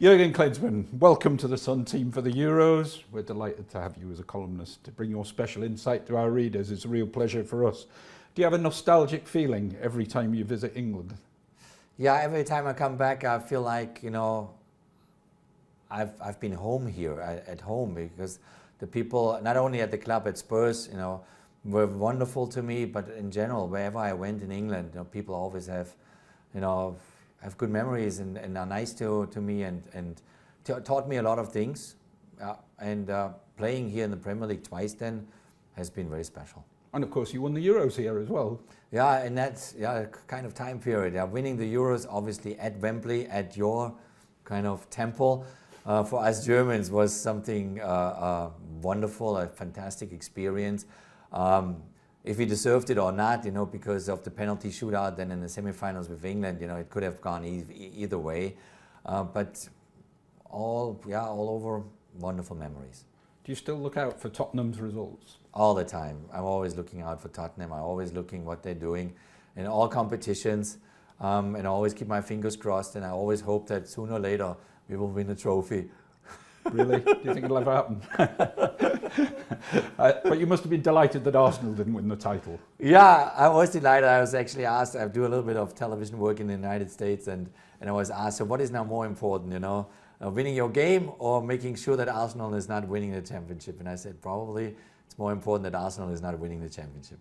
Jürgen Klinsmann, welcome to the Sun team for the Euros. We're delighted to have you as a columnist to bring your special insight to our readers. It's a real pleasure for us. Do you have a nostalgic feeling every time you visit England? Yeah, every time I come back, I feel like, I've been home here, at home, because the people, not only at the club at Spurs, were wonderful to me, but in general, wherever I went in England, people always have good memories and are nice to me and taught me a lot of things. Playing here in the Premier League twice then has been very special. And of course you won the Euros here as well. Yeah, and that's kind of time period. Yeah, winning the Euros obviously at Wembley, at your kind of temple, for us Germans was something wonderful, a fantastic experience. If we deserved it or not, because of the penalty shootout, then in the semi-finals with England, it could have gone either way. But all over, wonderful memories. Do you still look out for Tottenham's results? All the time. I'm always looking out for Tottenham. I'm always looking what they're doing in all competitions. And I always keep my fingers crossed, and I always hope that sooner or later we will win a trophy. Really? Do you think it'll ever happen? But you must have been delighted that Arsenal didn't win the title. Yeah, I was delighted. I was actually asked, I do a little bit of television work in the United States, and I was asked, so what is now more important, winning your game or making sure that Arsenal is not winning the championship? And I said, probably it's more important that Arsenal is not winning the championship.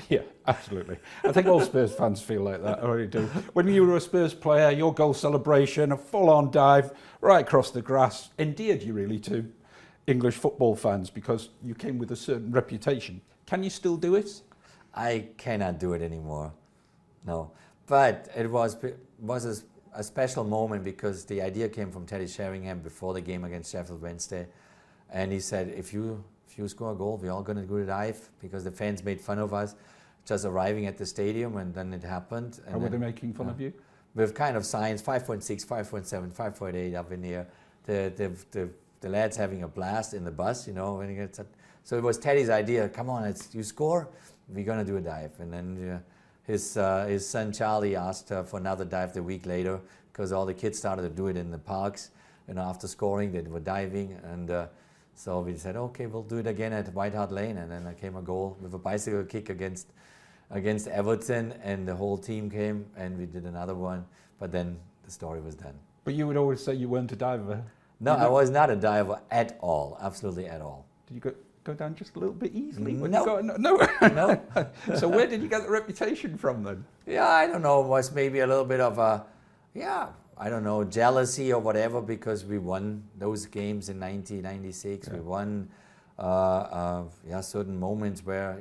Yeah, absolutely. I think all Spurs fans feel like that, I already do. When you were a Spurs player, your goal celebration, a full-on dive right across the grass, endeared you really to English football fans because you came with a certain reputation. Can you still do it? I cannot do it anymore, no. But it was a special moment because the idea came from Teddy Sheringham before the game against Sheffield Wednesday. And he said, if you score a goal, we're all going to do a dive, because the fans made fun of us just arriving at the stadium, and then it happened. And how were they making fun of you? With kind of signs, 5.6, 5.7, 5.8 up in the air. The lads having a blast in the bus, when you get so it was Teddy's idea. Come on, you score, we're going to do a dive. And then his son Charlie asked for another dive the week later, because all the kids started to do it in the parks. After scoring, they were diving, and so we said, okay, we'll do it again at White Hart Lane. And then there came a goal with a bicycle kick against Everton, and the whole team came, and we did another one. But then the story was done. But you would always say you weren't a diver. No, I was not a diver at all, absolutely at all. Did you go down just a little bit easily? No. No. So where did you get the reputation from then? Yeah, I don't know. It was maybe a little bit of I don't know, jealousy or whatever, because we won those games in 1996. Yeah. We won certain moments where,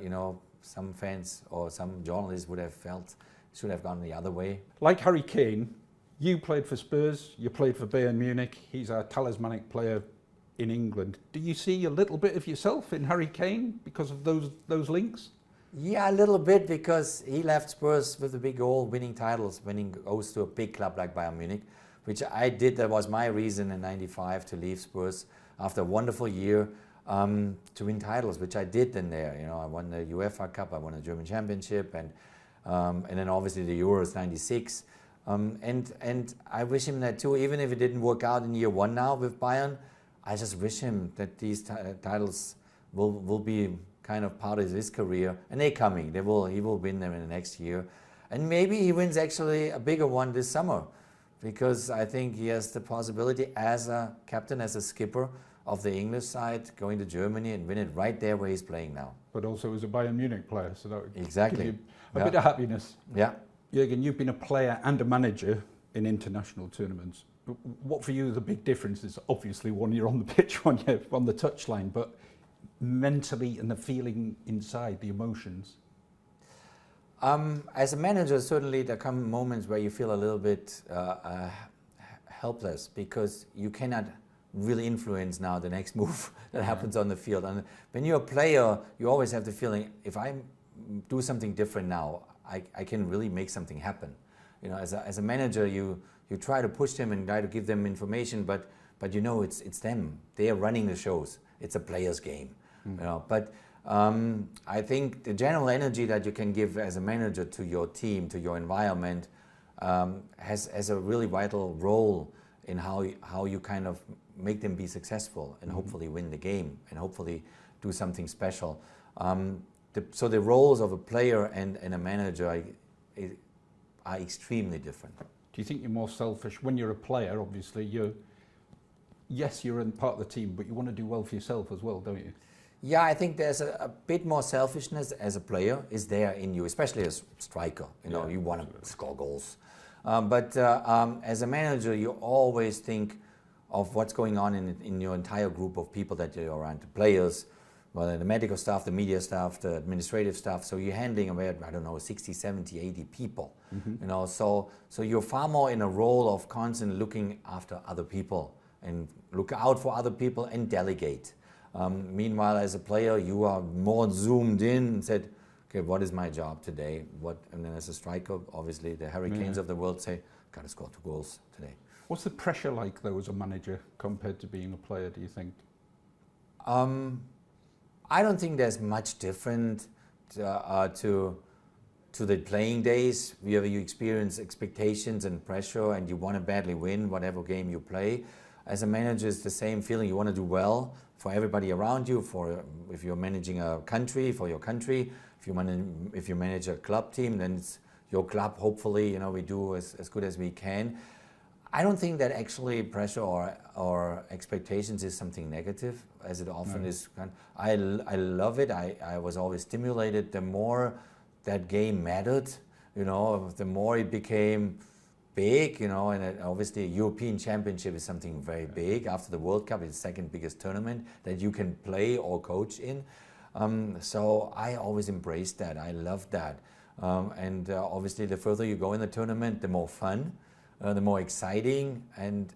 some fans or some journalists would have felt should have gone the other way. Like Harry Kane, you played for Spurs, you played for Bayern Munich. He's a talismanic player in England. Do you see a little bit of yourself in Harry Kane because of those links? Yeah, a little bit, because he left Spurs with a big goal, winning titles, goes to a big club like Bayern Munich, which I did. That was my reason in '95 to leave Spurs after a wonderful year, to win titles, which I did then there. I won the UEFA Cup, I won the German Championship, and then obviously the Euros '96. And I wish him that too, even if it didn't work out in year one now with Bayern. I just wish him that these titles will be kind of part of his career, and they're coming. He will win them in the next year, and maybe he wins actually a bigger one this summer, because I think he has the possibility as a captain, as a skipper of the English side, going to Germany and win it right there where he's playing now. But also as a Bayern Munich player, so that would exactly give you a bit of happiness. Yeah. Jürgen, you've been a player and a manager in international tournaments. What for you are the big differences? Obviously, one, you're on the pitch, one, you're on the touchline, but mentally and the feeling inside, the emotions? As a manager, certainly there come moments where you feel a little bit helpless, because you cannot really influence now the next move that happens on the field. And when you're a player, you always have the feeling, if I do something different now, I can really make something happen. As a manager, you try to push them and try to give them information, but it's them. They are running the shows. It's a player's game. But I think the general energy that you can give as a manager to your team, to your environment, has a really vital role in how you kind of make them be successful and hopefully win the game and hopefully do something special. So the roles of a player and a manager are extremely different. Do you think you're more selfish when you're a player? Obviously, you're in part of the team, but you want to do well for yourself as well, don't you? Yeah, I think there's a bit more selfishness as a player is there in you, especially as a striker. You want to score goals. But as a manager, you always think of what's going on in your entire group of people that you're around, the players, well, the medical staff, the media staff, the administrative staff. So you're handling about, I don't know, 60, 70, 80 people. So you're far more in a role of constantly looking after other people and look out for other people and delegate. Meanwhile, as a player, you are more zoomed in and said, okay, what is my job today? And then as a striker, obviously, the Hurricanes of the world say, got to score 2 goals today. What's the pressure like, though, as a manager compared to being a player, do you think? I don't think there's much different to the playing days, where you experience expectations and pressure and you want to badly win whatever game you play. As a manager, it's the same feeling. You want to do well for everybody around you, if you're managing a country, for your country. If you manage a club team, then it's your club. Hopefully, we do as good as we can. I don't think that actually pressure or expectations is something negative, as it often is. I love it. I was always stimulated. The more that game mattered, the more it became big, and obviously European Championship is something very big. After the World Cup, it's the second biggest tournament that you can play or coach in. So I always embraced that. I loved that. And obviously the further you go in the tournament, the more fun, the more exciting, and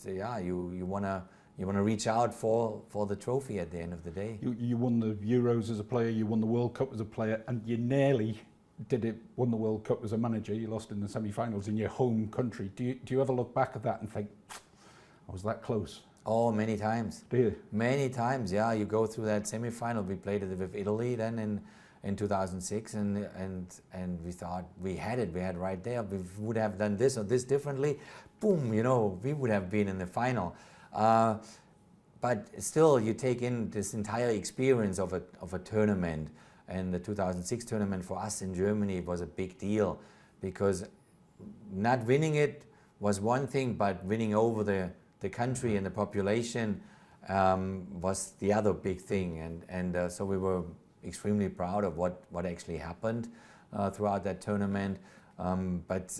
yeah, you wanna reach out for the trophy at the end of the day. You won the Euros as a player, you won the World Cup as a player, and you nearly won the World Cup as a manager. You lost in the semi-finals in your home country. Do you ever look back at that and think, I was that close? Oh, many times. Do you? Many times, yeah. You go through that semi-final. We played it with Italy then in 2006, and we thought we had it. We had right there. We would have done this or this differently. Boom, we would have been in the final. But still, you take in this entire experience of a tournament. And the 2006 tournament for us in Germany was a big deal, because not winning it was one thing, but winning over the country and the population was the other big thing. And so we were extremely proud of what actually happened throughout that tournament. But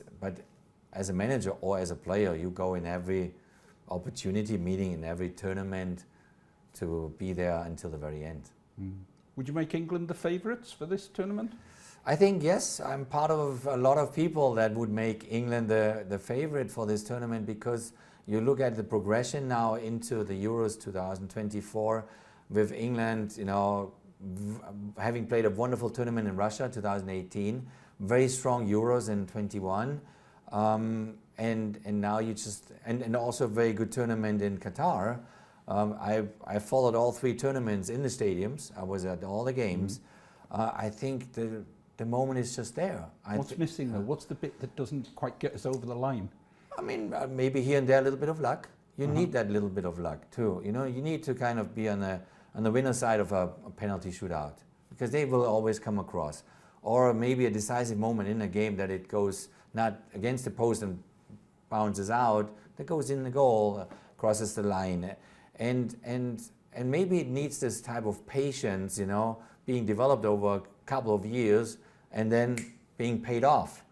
as a manager or as a player, you go in every opportunity meeting, in every tournament, to be there until the very end. Would you make England the favourites for this tournament? I think yes. I'm part of a lot of people that would make England the favourite for this tournament, because you look at the progression now into the Euros 2024 with England, having played a wonderful tournament in Russia 2018, very strong Euros in 21, and now and also a very good tournament in Qatar. I followed all 3 tournaments in the stadiums. I was at all the games. I think the moment is just there. What's missing though? What's the bit that doesn't quite get us over the line? I mean, maybe here and there a little bit of luck. You need that little bit of luck too. You need to kind of be on the winner's side of a penalty shootout, because they will always come across. Or maybe a decisive moment in a game that it goes not against the post and bounces out, that goes in the goal, crosses the line. And maybe it needs this type of patience, being developed over a couple of years and then being paid off.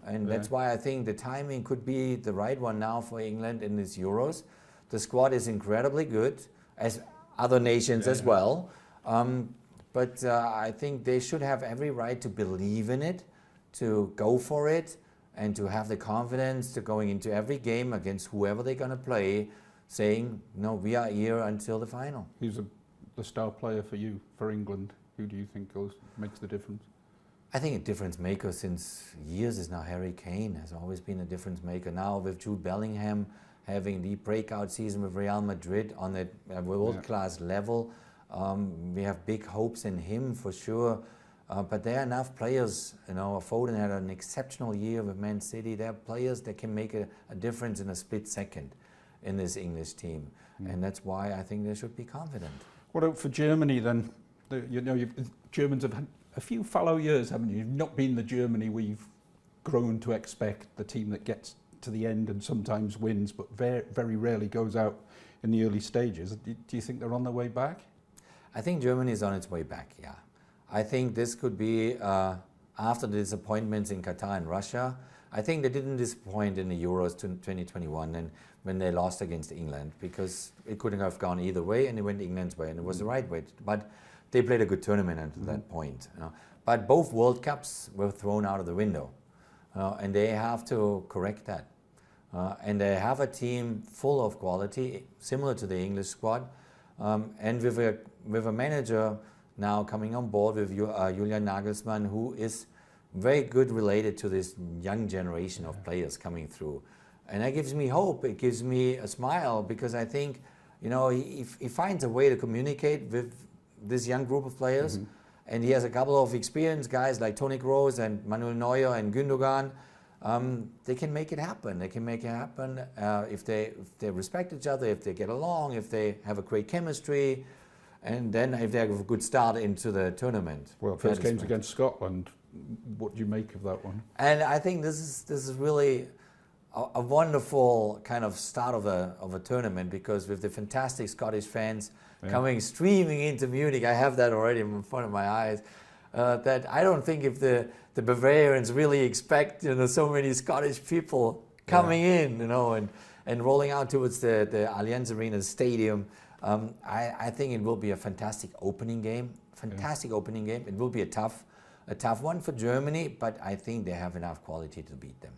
And that's why I think the timing could be the right one now for England in this Euros. The squad is incredibly good, as other nations as well. But I think they should have every right to believe in it, to go for it, and to have the confidence to going into every game against whoever they're going to play, saying, no, we are here until the final. Who's the star player for you, for England? Who do you think makes the difference? I think a difference maker since years is now Harry Kane. Has always been a difference maker. Now with Jude Bellingham having the breakout season with Real Madrid on a world-class level, we have big hopes in him for sure. But there are enough players, you know, Foden had an exceptional year with Man City. There are players that can make a difference in a split second in this English team. And that's why I think they should be confident. What about for Germany then? You know, Germans have had a few fallow years, haven't you? You've not been the Germany we've grown to expect, the team that gets to the end and sometimes wins, but very, very rarely goes out in the early stages. Do you think they're on their way back? I think Germany is on its way back, yeah. I think this could be, after the disappointments in Qatar and Russia, I think they didn't disappoint in the Euros 2021 and when they lost against England, because it couldn't have gone either way and it went England's way and it was the right way. But they played a good tournament until that point. You know. But both World Cups were thrown out of the window and they have to correct that. And they have a team full of quality, similar to the English squad, and with a manager now coming on board with Julian Nagelsmann, who is very good related to this young generation of players coming through. And that gives me hope, it gives me a smile, because I think, you know, he finds a way to communicate with this young group of players, and he has a couple of experienced guys like Toni Kroos and Manuel Neuer and Gündogan. They can make it happen. They can make it happen if they respect each other, if they get along, if they have a great chemistry, and then if they have a good start into the tournament. Well, first game's against Scotland. What do you make of that one? And I think this is really a wonderful kind of start of a tournament, because with the fantastic Scottish fans coming streaming into Munich, I have that already in front of my eyes. That I don't think if the Bavarians really expect, you know, so many Scottish people coming in, you know, and rolling out towards the Allianz Arena stadium. I think it will be a fantastic opening game. It will be a tough one for Germany, but I think they have enough quality to beat them.